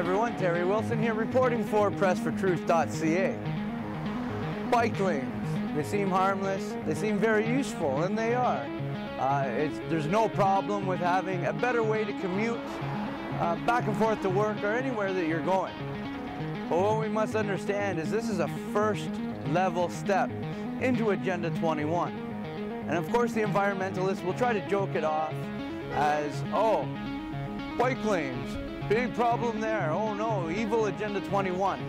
everyone, Terry Wilson here reporting for PressForTruth.ca. Bike lanes, they seem harmless, they seem very useful, and they are. There's no problem with having a better way to commute back and forth to work or anywhere that you're going. But what we must understand is this is a first level step into Agenda 21. And of course the environmentalists will try to joke it off as, oh, bike lanes, big problem there, oh no, evil Agenda 21.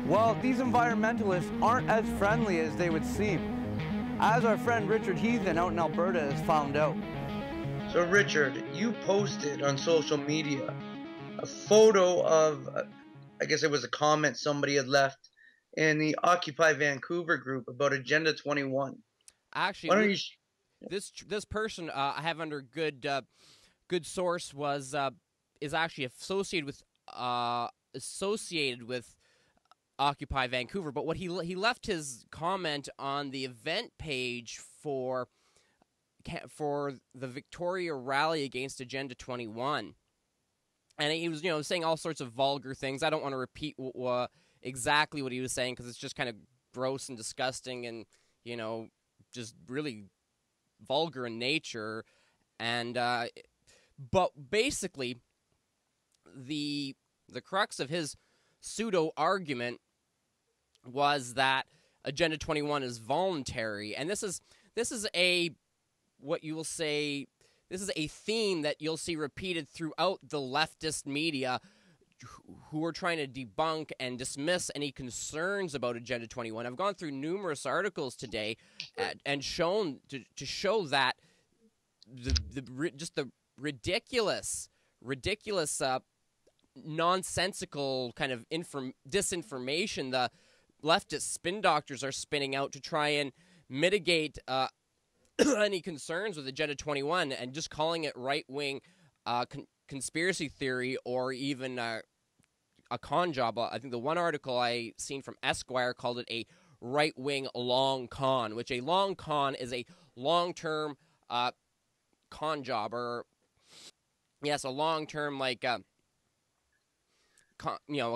Well, these environmentalists aren't as friendly as they would seem, as our friend Richard Heathen out in Alberta has found out. So Richard, you posted on social media a photo of, I guess it was a comment somebody had left in the Occupy Vancouver group about Agenda 21. Actually, why don't you this person I have under good source is actually associated with Occupy Vancouver. But what he left his comment on the event page for the Victoria rally against Agenda 21, and he was saying all sorts of vulgar things. I don't want to repeat exactly what he was saying because it's just kind of gross and disgusting and just really vulgar in nature. And but basically the crux of his pseudo argument was that Agenda 21 is voluntary, and this is a theme that you'll see repeated throughout the leftist media, who are trying to debunk and dismiss any concerns about Agenda 21. I've gone through numerous articles today and shown to show that the ridiculous nonsensical kind of disinformation the leftist spin doctors are spinning out to try and mitigate any concerns with Agenda 21, and just calling it right-wing conspiracy theory or even a con job. I think the one article I seen from Esquire called it a right-wing long con, which a long con is a long-term con job, or yes, a long-term a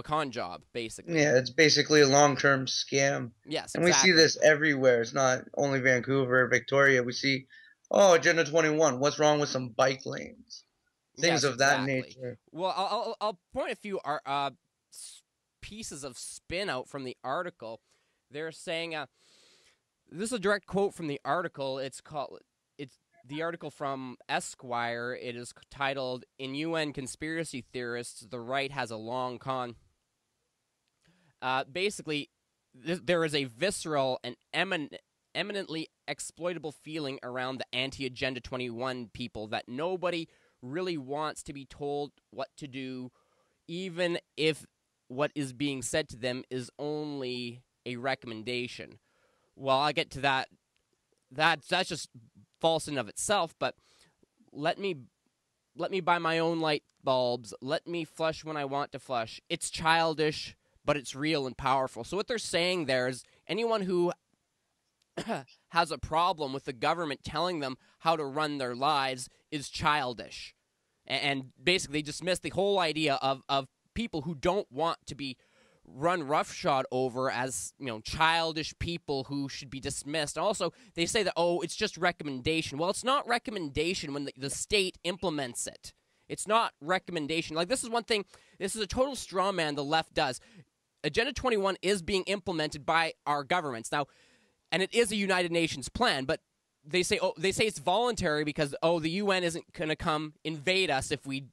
con job, basically. Yeah, it's basically a long-term scam. Yes, and exactly. we see this everywhere. It's not only Vancouver, Victoria. We see, oh, Agenda 21. What's wrong with some bike lanes? Things of that nature. Well, I'll point a few pieces of spin out from the article. They're saying, this is a direct quote from the article. It's the article from Esquire. It is titled, "In UN Conspiracy Theorists, the Right Has a Long Con." Basically, there is a visceral and eminently exploitable feeling around the anti-Agenda 21 people that nobody really wants to be told what to do, even if what is being said to them is only a recommendation. Well, I get to that. That's just false in of itself, but let me buy my own light bulbs. Let me flush when I want to flush. It's childish, but it's real and powerful. So what they're saying there is anyone who has a problem with the government telling them how to run their lives is childish. And basically dismiss the whole idea of people who don't want to be run roughshod over as, childish people who should be dismissed. Also, they say that, oh, it's just recommendation. Well, it's not recommendation when the state implements it. It's not recommendation. Like, this is one thing, this is a total straw man the left does. Agenda 21 is being implemented by our governments. Now, and it is a United Nations plan, but they say it's voluntary because, the UN isn't going to come invade us if we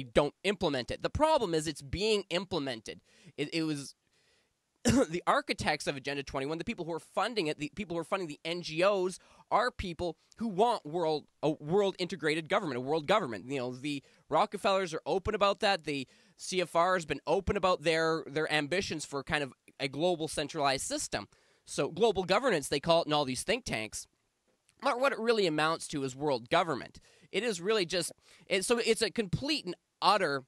don't implement it. The problem is it's being implemented. It was the architects of Agenda 21, the people who are funding it, the people who are funding the NGOs, are people who want a world integrated government, a world government. The Rockefellers are open about that. The CFR has been open about their ambitions for kind of a global centralized system. So global governance, they call it in all these think tanks. But what it really amounts to is world government. It is really just it's a complete and utter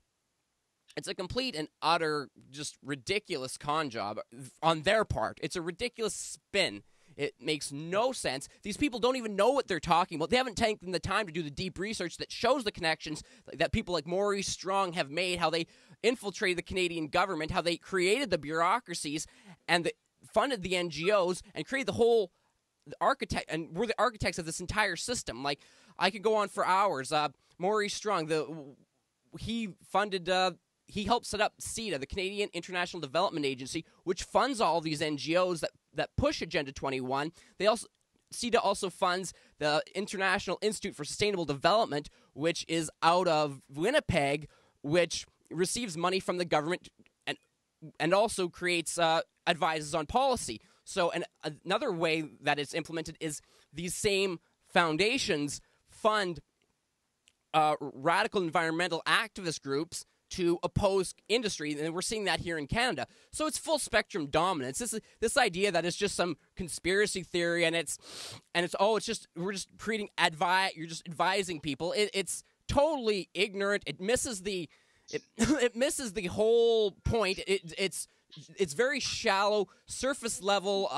just ridiculous con job on their part. It's a ridiculous spin. It makes no sense. These people don't even know what they're talking about. They haven't taken the time to do the deep research that shows the connections that people like Maurice Strong have made, how they infiltrated the Canadian government, how they created the bureaucracies and funded the NGOs and created the whole architect, and we're the architects of this entire system. Like, I could go on for hours. Maurice Strong, he helped set up CEDA, the Canadian International Development Agency, which funds all these NGOs that push Agenda 21. CEDA also funds the International Institute for Sustainable Development, which is out of Winnipeg, which receives money from the government and also creates advises on policy. So, and another way that it's implemented is these same foundations fund radical environmental activist groups to oppose industry, and we're seeing that here in Canada. So it's full spectrum dominance. This idea that it's just some conspiracy theory, and we're just creating you're just advising people. It's totally ignorant. It misses the whole point. It's very shallow, surface level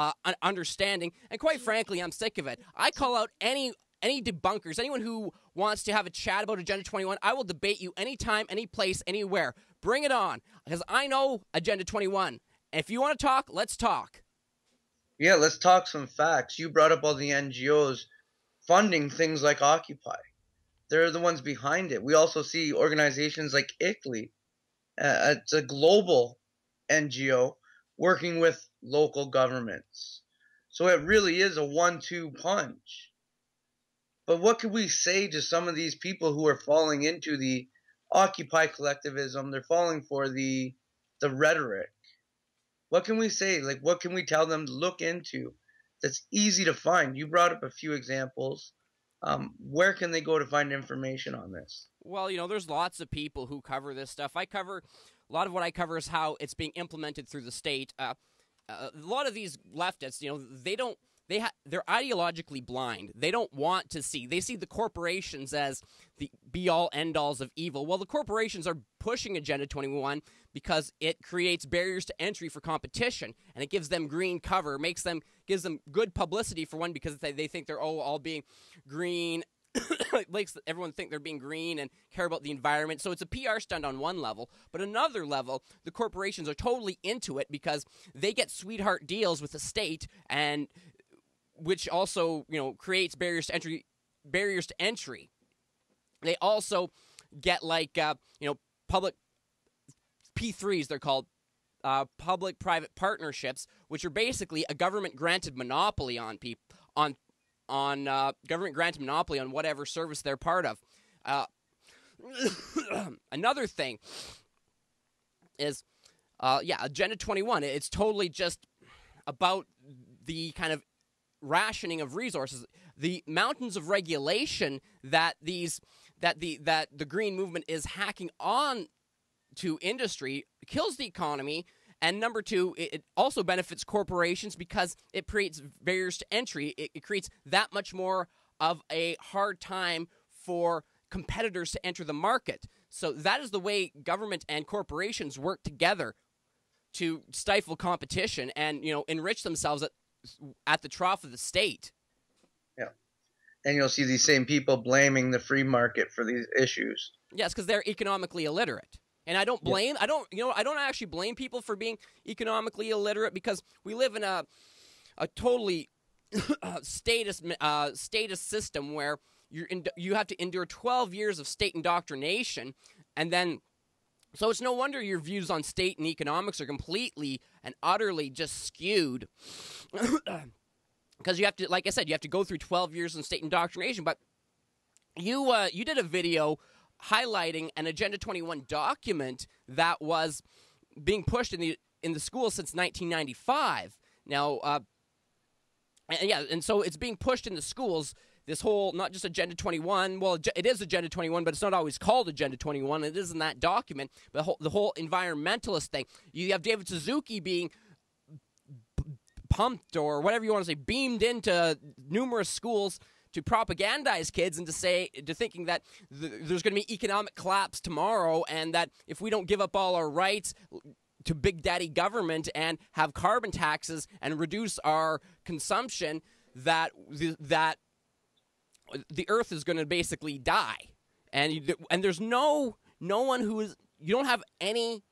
understanding, and quite frankly, I'm sick of it. I call out any debunkers, anyone who wants to have a chat about Agenda 21. I will debate you anytime, any place, anywhere. Bring it on, because I know Agenda 21. If you want to talk, let's talk. Yeah, let's talk some facts. You brought up all the NGOs funding things like Occupy. They're the ones behind it. We also see organizations like ICLEI. It's a global NGO working with local governments. So it really is a 1-2 punch. But what could we say to some of these people who are falling into the Occupy collectivism? They're falling for the rhetoric. What can we say? Like, what can we tell them to look into that's easy to find? You brought up a few examples. Where can they go to find information on this? Well, there's lots of people who cover this stuff. A lot of what I cover is how it's being implemented through the state. A lot of these leftists, they're ideologically blind. They don't want to see. They see the corporations as the be-all, end-alls of evil. Well, the corporations are pushing Agenda 21 because it creates barriers to entry for competition, and it gives them green cover, gives them good publicity, for one, because they think they're all being green. Makes everyone think they're being green and care about the environment. So it's a PR stunt on one level, but another level, the corporations are totally into it because they get sweetheart deals with the state, and which also, creates barriers to entry. They also get public P3s, they're called, public-private partnerships, which are basically a government-granted monopoly on government-granted monopoly on whatever service they're part of. Another thing is, Agenda 21. It's totally just about the kind of rationing of resources, the mountains of regulation that the green movement is hacking on to industry kills the economy. And number two, it also benefits corporations because it creates barriers to entry. It creates that much more of a hard time for competitors to enter the market. So that is the way government and corporations work together to stifle competition and, enrich themselves at the trough of the state. Yeah. And you'll see these same people blaming the free market for these issues. Yes, because they're economically illiterate. And I don't blame, I don't actually blame people for being economically illiterate, because we live in a totally statist system where you have to endure 12 years of state indoctrination, and then, so it's no wonder your views on state and economics are completely and utterly just skewed. Because you have to, like I said, you have to go through 12 years of state indoctrination. But you did a video highlighting an Agenda 21 document that was being pushed in the schools since 1995. Now, and so it's being pushed in the schools. This whole, not just Agenda 21, well, it is Agenda 21, but it's not always called Agenda 21. It is in that document. But the whole environmentalist thing. You have David Suzuki being pumped, or whatever you want to say, beamed into numerous schools to propagandize kids into thinking that there's going to be economic collapse tomorrow, and that if we don't give up all our rights to big daddy government and have carbon taxes and reduce our consumption, that the earth is going to basically die. And there's no one who is you don't have any.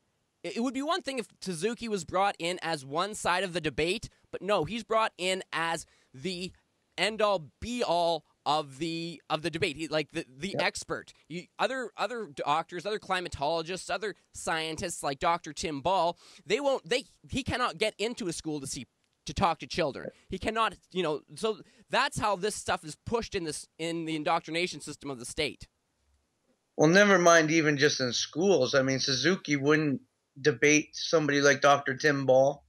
It would be one thing if Suzuki was brought in as one side of the debate, but no, he's brought in as the end-all, be-all of the debate. Like the expert. Other doctors, other climatologists, other scientists like Dr. Tim Ball, he cannot get into a school to talk to children. He cannot, so that's how this stuff is pushed in the indoctrination system of the state. Well, never mind even just in schools. I mean, Suzuki wouldn't debate somebody like Dr. Tim Ball.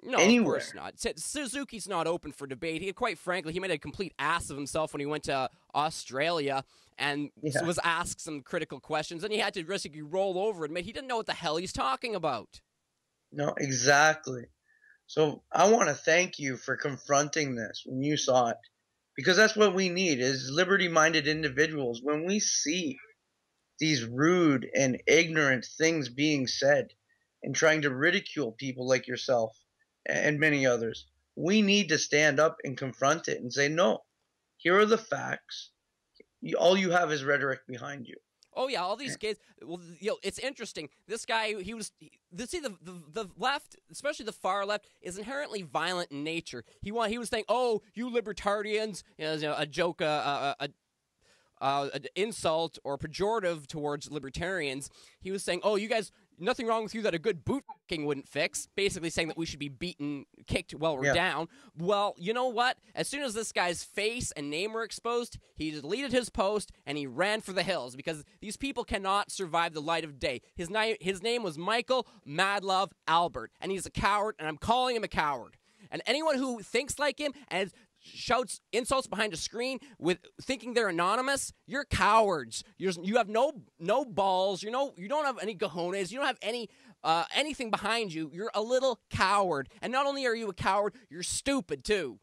No, anywhere. Of course not. Suzuki's not open for debate. Quite frankly, he made a complete ass of himself when he went to Australia and was asked some critical questions, and he had to basically roll over and admit he didn't know what the hell he's talking about. No, exactly. So I want to thank you for confronting this when you saw it, because that's what we need is liberty-minded individuals. When we see these rude and ignorant things being said and trying to ridicule people like yourself and many others, we need to stand up and confront it and say, no, here are the facts. All you have is rhetoric behind you. Oh yeah, all these kids. Well, it's interesting. This guy, the left, especially the far left, is inherently violent in nature. He was saying, "Oh, you libertarians," a joke, an insult or pejorative towards libertarians. He was saying, "Oh, you guys, nothing wrong with you that a good boot kicking wouldn't fix," basically saying that we should be kicked while we're down. Well, you know what? As soon as this guy's face and name were exposed, he deleted his post and he ran for the hills because these people cannot survive the light of day. His name was Michael Madlove Albert, and he's a coward, and I'm calling him a coward. And anyone who thinks like him and shouts insults behind a screen with thinking they're anonymous, you're cowards. You have no balls. You don't have any cojones. You don't have anything behind you. You're a little coward. And not only are you a coward, you're stupid too.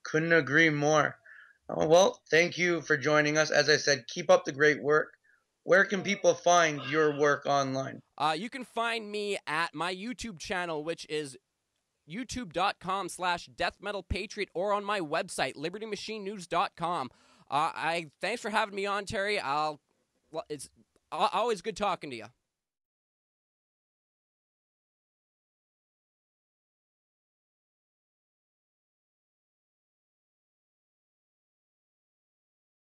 Couldn't agree more. Well, thank you for joining us. As I said, keep up the great work. Where can people find your work online? You can find me at my YouTube channel, which is youtube.com/deathmetalpatriot, or on my website, libertymachinenews.com. Thanks for having me on, Terry. It's always good talking to you.